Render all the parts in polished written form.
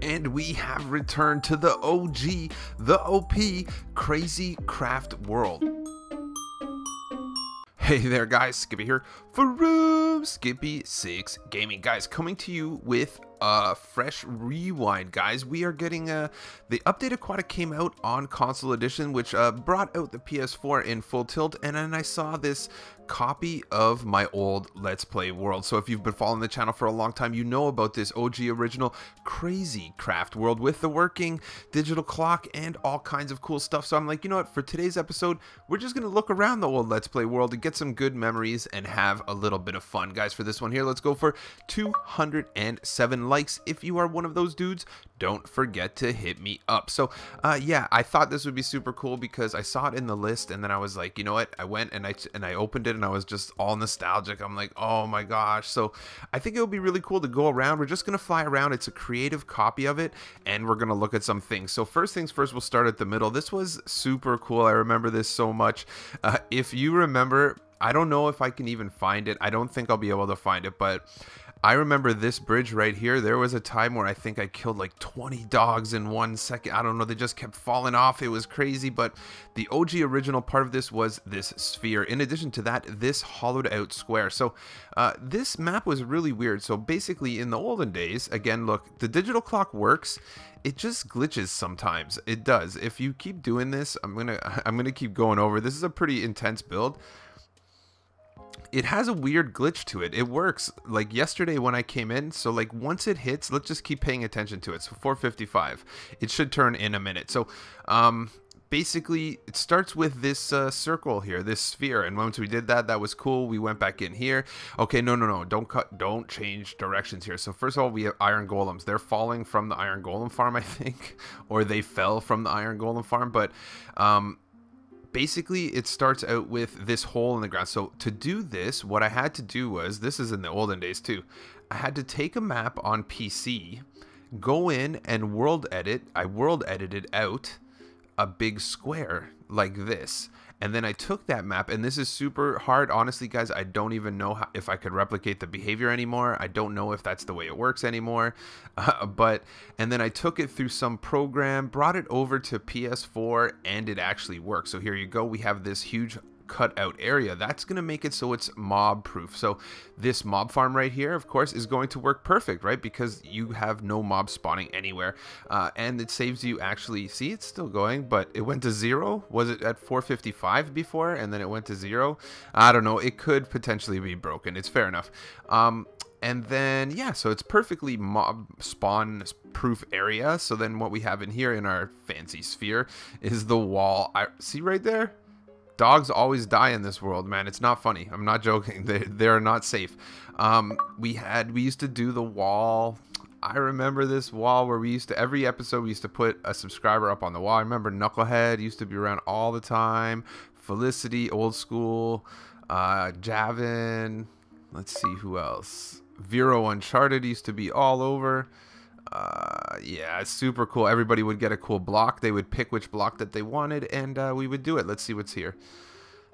And we have returned to the OG, the OP, Crazy Craft World. Hey there guys, Skippy here from Skippy 6 Gaming. Guys, coming to you with a fresh rewind, guys. We are getting the update aquatic came out on console edition, which brought out the PS4 in full tilt, and then I saw this copy of my old Let's Play world. So if you've been following the channel for a long time, you know about this OG original Crazy Craft world with the working digital clock and all kinds of cool stuff. So I'm like, you know what, for today's episode, we're just gonna look around the old Let's Play world and get some good memories and have a little bit of fun. Guys, for this one here, let's go for 207 likes. If you are one of those dudes, don't forget to hit me up. So yeah, I thought this would be super cool because I saw it in the list, and then I was like, you know what, I went and I opened it and I was just all nostalgic. I'm like, oh my gosh. So I think it would be really cool to go around. We're just gonna fly around. It's a creative copy of it, and we're gonna look at some things. So first things first, we'll start at the middle. This was super cool. I remember this so much. If you remember, I don't know if I can even find it. I don't think I'll be able to find it, but I remember this bridge right here. There was a time where I think I killed like 20 dogs in 1 second. I don't know, they just kept falling off. It was crazy, but the OG original part of this was this sphere. In addition to that, this hollowed out square. So this map was really weird. So basically in the olden days, again, look, the digital clock works. It just glitches sometimes. It does. If you keep doing this, I'm gonna keep going over. This is a pretty intense build. It has a weird glitch to it. It works like yesterday when I came in. So like once it hits, let's just keep paying attention to it. So 455, it should turn in a minute. So basically it starts with this circle here, this sphere, and once we did that, that was cool. We went back in here. Okay, no, don't change directions here. So first of all, we have iron golems. They're falling from the iron golem farm, I think, or they fell from the iron golem farm. But basically it starts out with this hole in the ground. So to do this, what I had to do was, this is in the olden days too, I had to take a map on PC, go in and world edit. I world edited out a big square like this, and then I took that map, and this is super hard, honestly guys. I don't even know if I could replicate the behavior anymore. I don't know if that's the way it works anymore, and then I took it through some program, brought it over to PS4, and it actually works. So here you go, we have this huge cut out area. That's going to make it so it's mob proof. So this mob farm right here, of course, is going to work perfect, right? Because you have no mob spawning anywhere, and it saves you, actually, see, it's still going, but it went to 0. Was it at 455 before, and then it went to 0? I don't know. It could potentially be broken. It's fair enough. And then, yeah, so it's perfectly mob spawn proof area. So then what we have in here in our fancy sphere is the wall. See right there? Dogs always die in this world, man. It's not funny. I'm not joking. They're not safe. We used to do the wall. I remember this wall where we used to, every episode we used to put a subscriber up on the wall. I remember Knucklehead used to be around all the time. Felicity, old school. Javin. Let's see who else. Vero Uncharted used to be all over. Yeah, it's super cool. Everybody would get a cool block. They would pick which block that they wanted, and we would do it. Let's see what's here.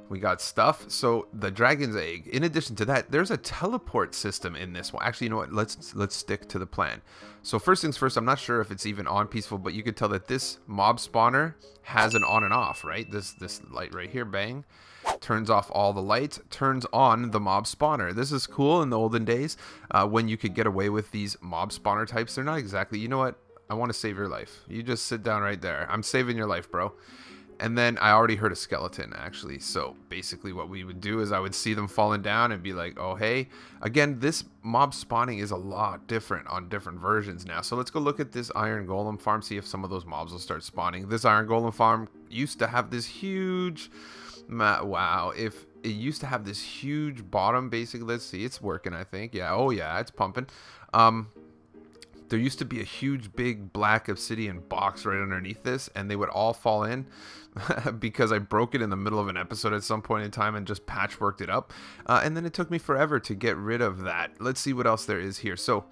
We got stuff. So the dragon's egg. In addition to that, there's a teleport system in this one. Actually, you know what? Let's stick to the plan. So first things first, I'm not sure if it's even on peaceful, but you could tell that this mob spawner has an on and off, right? This light right here, bang, turns off all the lights, turns on the mob spawner. This is cool in the olden days when you could get away with these mob spawner types. They're not exactly, you know what? I want to save your life. You just sit down right there. I'm saving your life, bro. And then I already heard a skeleton, actually. So basically what we would do is I would see them falling down and be like, oh, hey. Again, this mob spawning is a lot different on different versions now. So let's go look at this iron golem farm, see if some of those mobs will start spawning. This iron golem farm used to have this huge... Wow, if it used to have this huge bottom, basically. Let's see, it's working, I think. Yeah, oh yeah, it's pumping. There used to be a huge big black obsidian box right underneath this, and they would all fall in because I broke it in the middle of an episode at some point in time and just patchworked it up, and then it took me forever to get rid of that. Let's see what else there is here. So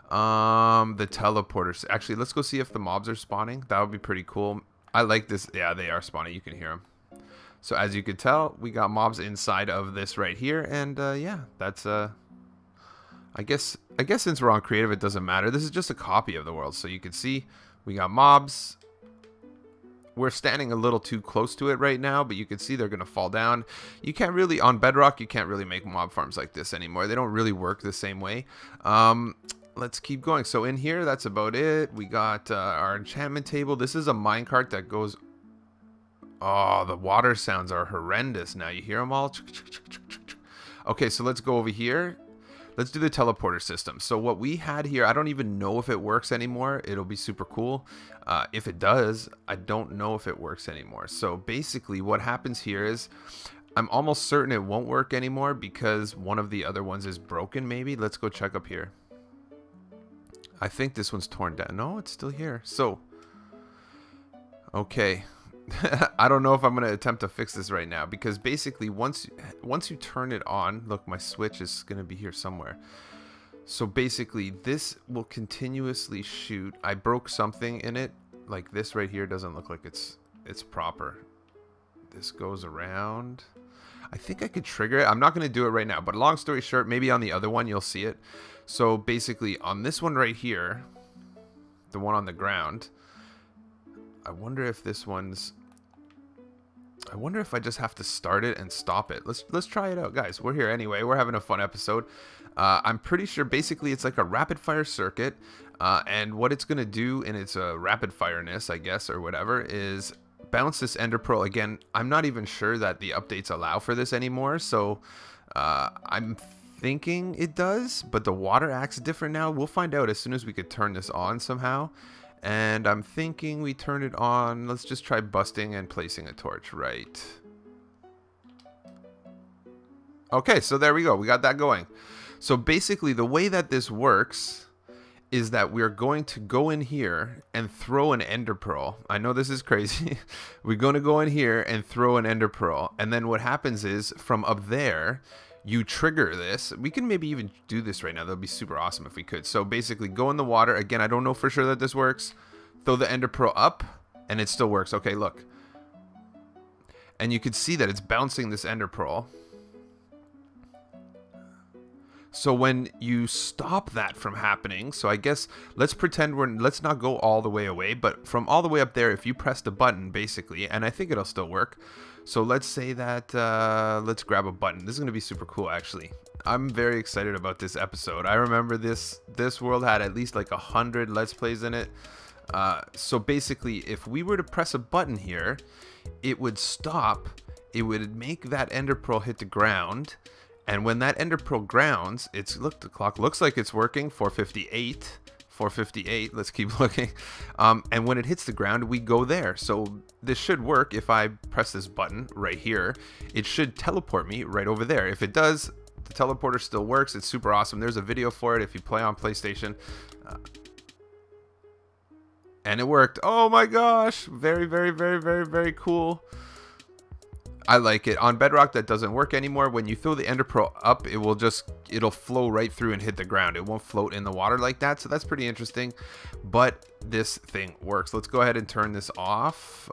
the teleporters, actually, let's go see if the mobs are spawning. That would be pretty cool. I like this. Yeah, they are spawning. You can hear them. So as you could tell, we got mobs inside of this right here, and yeah, that's I guess since we're on creative, it doesn't matter. This is just a copy of the world. So you can see we got mobs. We're standing a little too close to it right now, but you can see they're going to fall down. You can't really, on Bedrock, you can't really make mob farms like this anymore. They don't really work the same way. Let's keep going. So in here, that's about it. We got our enchantment table. This is a minecart that goes... Oh, the water sounds are horrendous now. You hear them all? Okay, so let's go over here. Let's do the teleporter system. So what we had here, I don't even know if it works anymore. It'll be super cool. If it does, I don't know if it works anymore. So basically what happens here is I'm almost certain it won't work anymore because one of the other ones is broken maybe. Let's go check up here. I think this one's torn down. No, it's still here. So, okay. I don't know if I'm going to attempt to fix this right now because basically once you turn it on, look, my switch is going to be here somewhere. So basically this will continuously shoot. I broke something in it, like this right here doesn't look like it's proper. This goes around. I think I could trigger it. I'm not going to do it right now, but long story short, maybe on the other one you'll see it. So basically on this one right here, the one on the ground, I wonder if this one's... I wonder if I just have to start it and stop it. Let's try it out, guys. We're here anyway. We're having a fun episode. I'm pretty sure basically it's like a rapid fire circuit, and what it's gonna do in its rapid fireness, I guess, or whatever, is bounce this ender pearl again. I'm not even sure that the updates allow for this anymore, so I'm thinking it does, but the water acts different now. We'll find out as soon as we could turn this on somehow. And I'm thinking we turn it on. Let's just try busting and placing a torch, right? Okay, so there we go. We got that going. So basically the way that this works is that we're going to go in here and throw an ender pearl. I know this is crazy. We're going to go in here and throw an ender pearl. And then what happens is from up there, you trigger this. We can maybe even do this right now. That would be super awesome if we could. So basically go in the water. Again, I don't know for sure that this works. Throw the ender pearl up and it still works. Okay, look. And you can see that it's bouncing this ender pearl. So when you stop that from happening, so I guess let's pretend let's not go all the way away, but from all the way up there, if you press the button basically, and I think it'll still work. So let's say that, let's grab a button. This is going to be super cool, actually. I'm very excited about this episode. I remember this world had at least like 100 Let's Plays in it. So basically, if we were to press a button here, it would stop. It would make that ender pearl hit the ground. And when that ender pearl grounds, look, the clock looks like it's working, 4:58. 4:58, let's keep looking. And when it hits the ground, we go there. So this should work. If I press this button right here, it should teleport me right over there. If it does, the teleporter still works. It's super awesome. There's a video for it if you play on PlayStation. And it worked. Oh my gosh. Very, very, very, very, very cool. I like it. On Bedrock, that doesn't work anymore. When you throw the ender pearl up, it'll flow right through and hit the ground. It won't float in the water like that, so that's pretty interesting. But this thing works. Let's go ahead and turn this off.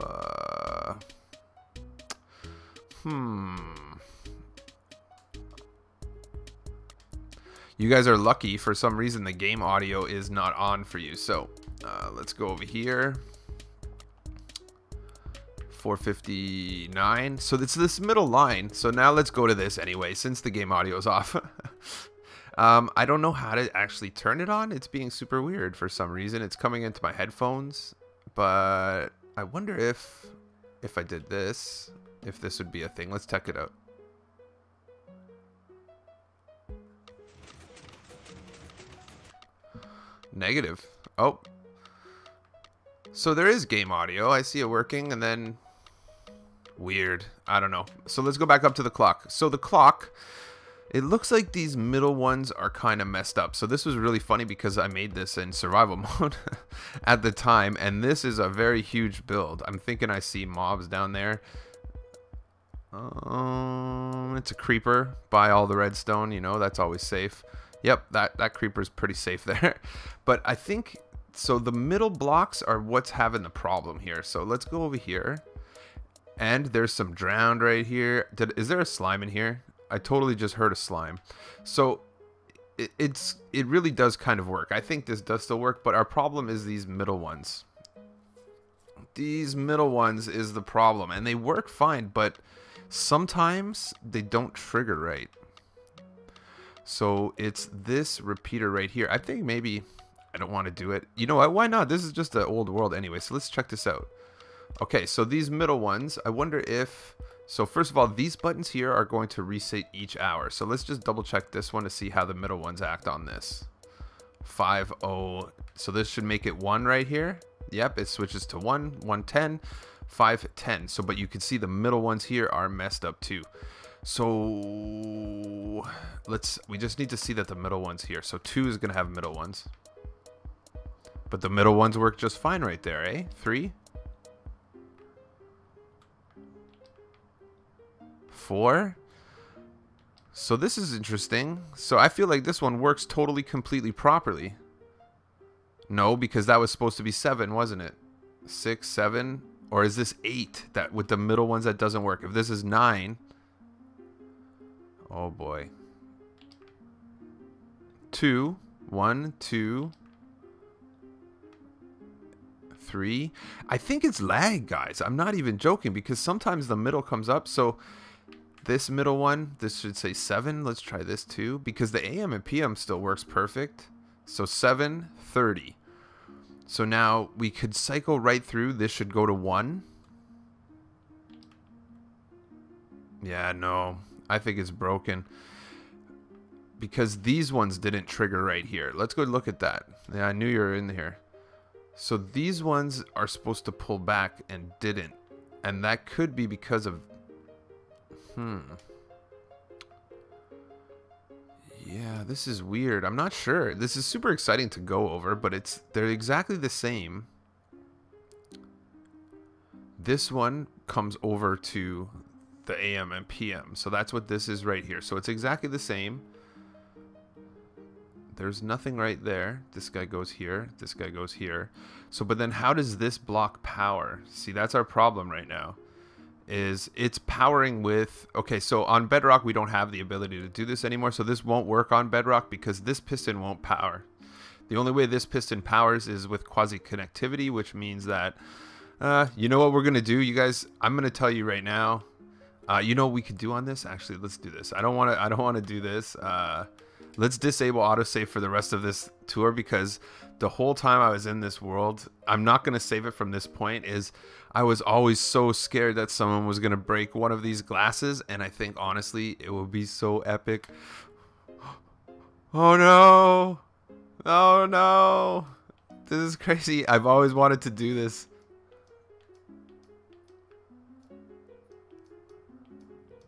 You guys are lucky. For some reason, the game audio is not on for you. So let's go over here. 4:59. So it's this middle line. So now let's go to this anyway, since the game audio is off. I don't know how to actually turn it on. It's being super weird for some reason. It's coming into my headphones, but I wonder if I did this, if this would be a thing. Let's check it out. Negative. Oh. So there is game audio. I see it working, and then weird. I don't know. So let's go back up to the clock. So the clock, it looks like these middle ones are kind of messed up. So this was really funny because I made this in survival mode at the time, and this is a very huge build. I'm thinking I see mobs down there. It's a creeper. Buy all the redstone, you know, that's always safe. Yep, that creeper's pretty safe there. But I think, so the middle blocks are what's having the problem here. So let's go over here. And there's some drowned right here. Is there a slime in here? I totally just heard a slime. So it really does kind of work. I think this does still work, but our problem is these middle ones. These middle ones is the problem, and they work fine, but sometimes they don't trigger right. So it's this repeater right here. I think maybe I don't want to do it. You know what? Why not? This is just an old world anyway, so let's check this out. Okay, so these middle ones, I wonder if... So first of all, these buttons here are going to reset each hour. So let's just double check this one to see how the middle ones act on this. 5-0. So this should make it 1 right here. Yep, it switches to 1, 110, 510. So, but you can see the middle ones here are messed up too. So we just need to see that the middle ones here. So 2 is going to have middle ones. But the middle ones work just fine right there, eh? 3. 4. So this is interesting. So I feel like this one works totally, completely properly. No, because that was supposed to be 7, wasn't it? 6, 7, or is this 8 that with the middle ones that doesn't work? If this is 9, oh boy. 2, 1, 2, 3. I think it's lag, guys. I'm not even joking, because sometimes the middle comes up. So this middle one, this should say 7. Let's try this too, because the AM and PM still works perfect. So 7, 30. So now we could cycle right through. This should go to 1. Yeah, no. I think it's broken. Because these ones didn't trigger right here. Let's go look at that. Yeah, I knew you were in here. So these ones are supposed to pull back and didn't. And that could be because of... Yeah, this is weird. I'm not sure. This is super exciting to go over, but they're exactly the same. This one comes over to the AM and PM. So that's what this is right here. So it's exactly the same. There's nothing right there. This guy goes here. This guy goes here. So, but then how does this block power? See, that's our problem right now. Is it's powering with... Okay, so on Bedrock, we don't have the ability to do this anymore. So this won't work on Bedrock because this piston won't power. The only way this piston powers is with quasi-connectivity, which means that... you know what we're going to do, you guys? I'm going to tell you right now. You know what we could do on this? Actually, let's do this. I don't want to do this. Let's disable autosave for the rest of this tour, because the whole time I was in this world, I'm not going to save it from this point, is I was always so scared that someone was going to break one of these glasses, and I think, honestly, it would be so epic. Oh, no. Oh, no. This is crazy. I've always wanted to do this.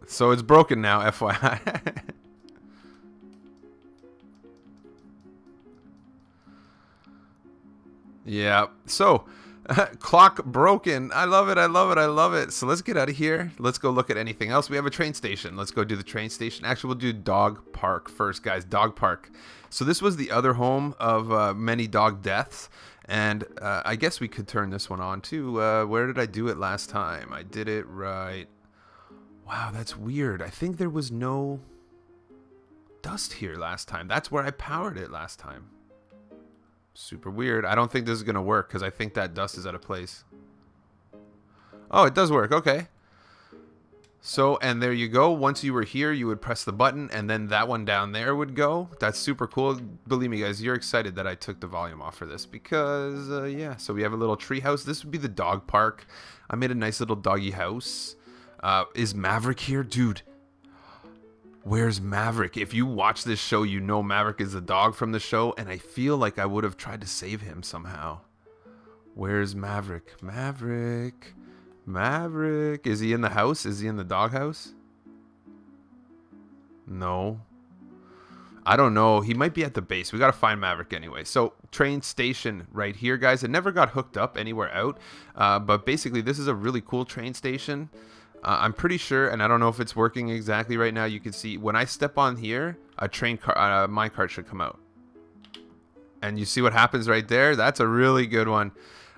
So it's broken now, FYI. Yeah, so clock broken. I love it. I love it. I love it. So let's get out of here. Let's go look at anything else. We have a train station. Let's go do the train station. Actually, we'll do dog park first, guys. Dog park. So this was the other home of many dog deaths. And I guess we could turn this one on too. Where did I do it last time? I did it right. Wow, that's weird. I think there was no dust here last time. That's where I powered it last time. Super weird. I don't think this is going to work because I think that dust is out of place. Oh, it does work. Okay. So, and there you go. Once you were here, you would press the button and then that one down there would go. That's super cool. Believe me, guys, you're excited that I took the volume off for this because, yeah. So we have a little tree house. This would be the dog park. I made a nice little doggy house. Is Maverick here? Dude. Where's Maverick? If you watch this show, you know Maverick is the dog from the show, and I feel like I would have tried to save him somehow. Where's Maverick? Maverick. Maverick. Is he in the house? Is he in the doghouse? No. I don't know. He might be at the base. We got to find Maverick anyway. So, train station right here, guys. It never got hooked up anywhere out, but basically, this is a really cool train station. I'm pretty sure, and I don't know if it's working exactly right now. You can see when I step on here, a train car, minecart should come out. And you see what happens right there? That's a really good one.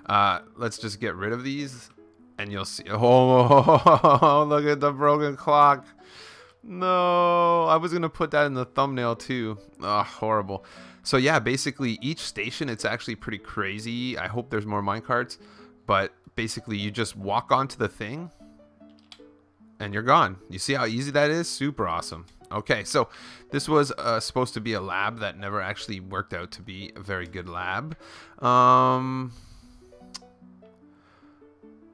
Let's just get rid of these, and you'll see. Oh, look at the broken clock. No, I was going to put that in the thumbnail too. Oh, horrible. So yeah, basically each station, it's actually pretty crazy. I hope there's more minecarts, but basically you just walk onto the thing and you're gone. You see how easy that is? Super awesome. Okay, so this was supposed to be a lab that never actually worked out to be a very good lab.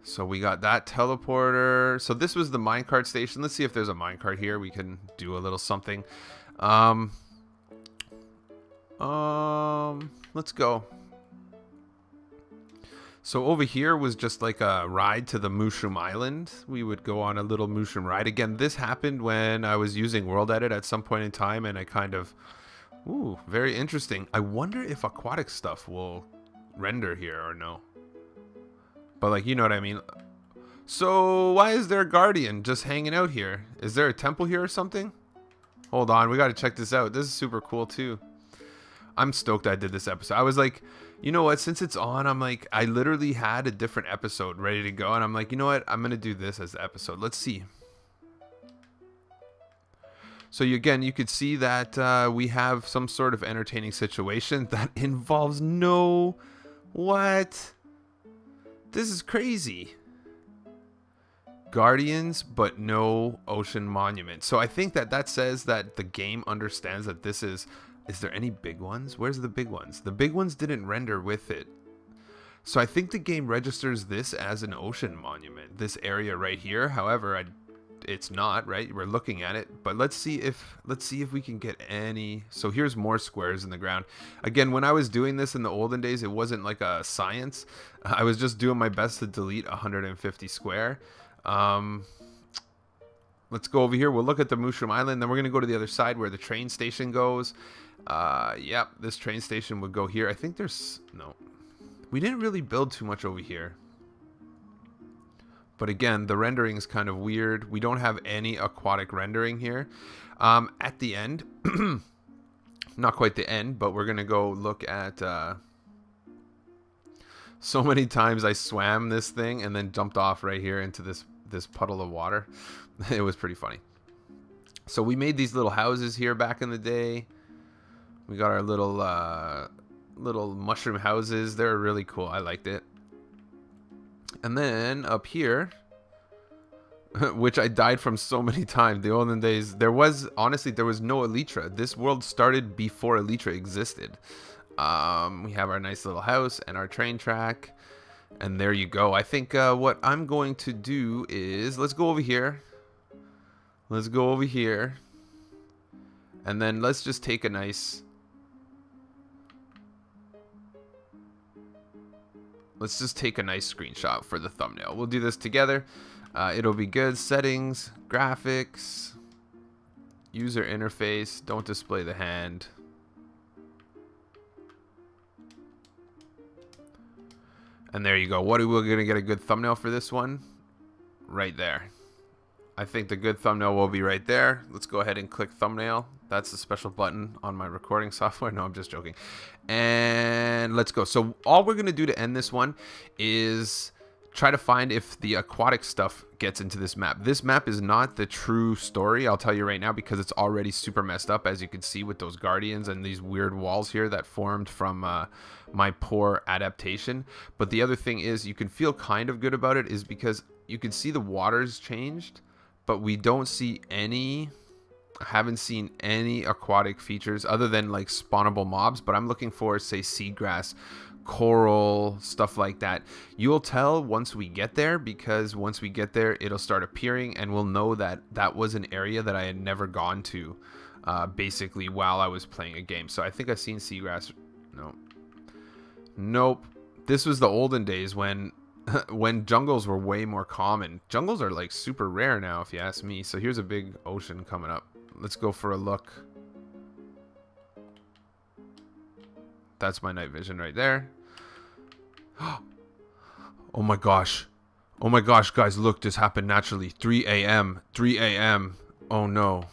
So we got that teleporter. So this was the minecart station. Let's see if there's a minecart here. We can do a little something. Let's go. So over here was just like a ride to the Mushroom Island. We would go on a little mushroom ride. Again, this happened when I was using World Edit at some point in time, and I kind of... Ooh, very interesting. I wonder if aquatic stuff will render here or no. But like, you know what I mean? So why is there a guardian just hanging out here? Is there a temple here or something? Hold on, we got to check this out. This is super cool too. I'm stoked I did this episode. I was like, you know what, since it's on, I'm like, I literally had a different episode ready to go, and I'm like, you know what, I'm gonna do this as the episode. Let's see. So again, you could see that we have some sort of entertaining situation that involves no... What? This is crazy. Guardians, but no ocean monument. So I think that that says that the game understands that this is... Is there any big ones? Where's the big ones? The big ones didn't render with it. So I think the game registers this as an ocean monument, this area right here. However, it's not, right? We're looking at it, but let's see if we can get any. So here's more squares in the ground. Again, when I was doing this in the olden days, it wasn't like a science. I was just doing my best to delete 150 square. Let's go over here. We'll look at the Mushroom Island. Then we're going to go to the other side where the train station goes. Yep, this train station would go here. I think there's... No. We didn't really build too much over here. But again, the rendering is kind of weird. We don't have any aquatic rendering here. At the end... not quite the end, but we're going to go look at... So many times I swam this thing and then jumped off right here into this puddle of water. It was pretty funny. So we made these little houses here back in the day. We got our little mushroom houses. They're really cool. I liked it. And then up here, which I died from so many times. The olden days, honestly, there was no Elytra. This world started before Elytra existed. We have our nice little house and our train track. And there you go. I think what I'm going to do is, let's go over here. Let's go over here. And then let's just take a nice... Let's just take a nice screenshot for the thumbnail. We'll do this together. It'll be good. Settings, graphics, user interface. Don't display the hand. And there you go. What are we going to get a good thumbnail for this one? Right there. I think the good thumbnail will be right there. Let's go ahead and click thumbnail. That's the special button on my recording software. No, I'm just joking. And let's go. So all we're going to do to end this one is try to find if the aquatic stuff gets into this map. This map is not the true story, I'll tell you right now, because it's already super messed up, as you can see with those guardians and these weird walls here that formed from my poor adaptation. But the other thing is, you can feel kind of good about it is because you can see the water's changed, but we don't see any... I haven't seen any aquatic features other than like spawnable mobs, but I'm looking for, say, seagrass, coral, stuff like that. You'll tell once we get there, because once we get there, it'll start appearing and we'll know that that was an area that I had never gone to, basically, while I was playing a game. So I think I've seen seagrass. No. Nope. This was the olden days when... when jungles were way more common. Jungles are like super rare now, if you ask me. So here's a big ocean coming up. Let's go for a look. That's my night vision right there. Oh my gosh. Oh my gosh, guys, look, this happened naturally. 3 a.m. 3 a.m. Oh no.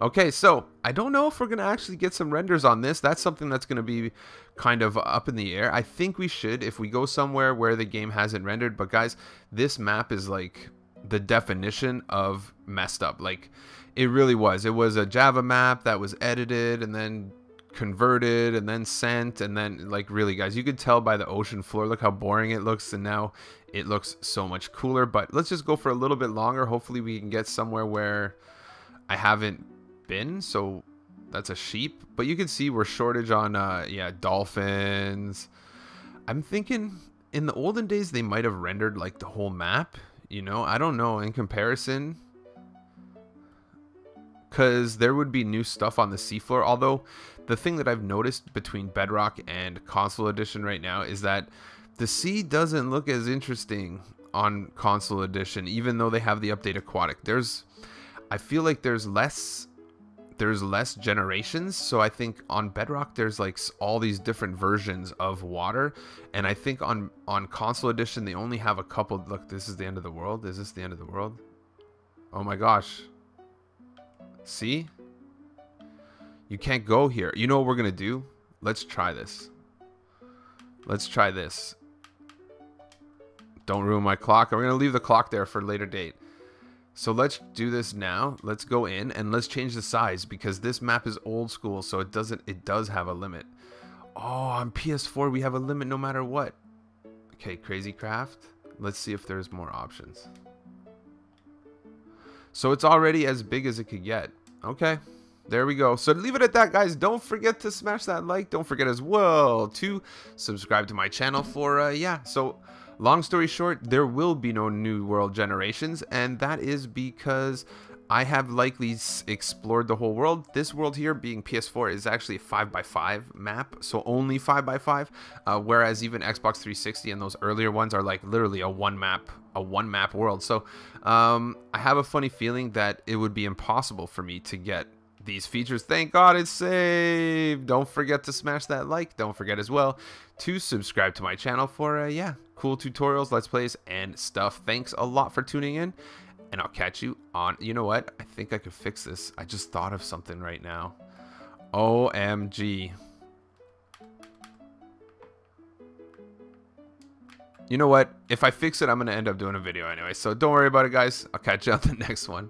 Okay, so I don't know if we're going to actually get some renders on this. That's something that's going to be kind of up in the air. I think we should if we go somewhere where the game hasn't rendered. But guys, this map is like the definition of messed up. Like, it really was. It was a Java map that was edited and then converted and then sent, and then, like, really, guys, you could tell by the ocean floor. Look how boring it looks, and now it looks so much cooler. But let's just go for a little bit longer. Hopefully we can get somewhere where I haven't been. So that's a sheep, but you can see we're shortage on yeah, dolphins. I'm thinking in the olden days they might have rendered like the whole map, you know. I don't know, in comparison, because there would be new stuff on the seafloor. Although the thing that I've noticed between Bedrock and Console Edition right now is that the sea doesn't look as interesting on Console Edition, even though they have the update Aquatic. I feel like there's less generations. So I think on Bedrock there's like all these different versions of water, and I think on Console Edition they only have a couple. Look, this is the end of the world. Is this the end of the world? Oh my gosh. See? You can't go here. You know what we're gonna do? Let's try this. Let's try this. Don't ruin my clock. We're gonna leave the clock there for a later date. So let's do this now. Let's go in and let's change the size, because this map is old school, so it does have a limit. Oh, on PS4 we have a limit no matter what. Okay, Crazy Craft. Let's see if there's more options. So it's already as big as it could get. Okay, there we go. So leave it at that, guys. Don't forget to smash that like. Don't forget as well to subscribe to my channel for yeah. So long story short, there will be no New World generations, and that is because I have likely explored the whole world. This world here, being PS4, is actually a 5x5 map, so only 5x5, whereas even Xbox 360 and those earlier ones are like literally a one map world. So I have a funny feeling that it would be impossible for me to get these features. Thank God it's saved. Don't forget to smash that like. Don't forget as well to subscribe to my channel for yeah, cool tutorials, let's plays, and stuff. Thanks a lot for tuning in, and I'll catch you on, you know what, I think I could fix this. I just thought of something right now. OMG. You know what, if I fix it, I'm gonna end up doing a video anyway, so don't worry about it, guys. I'll catch you on the next one.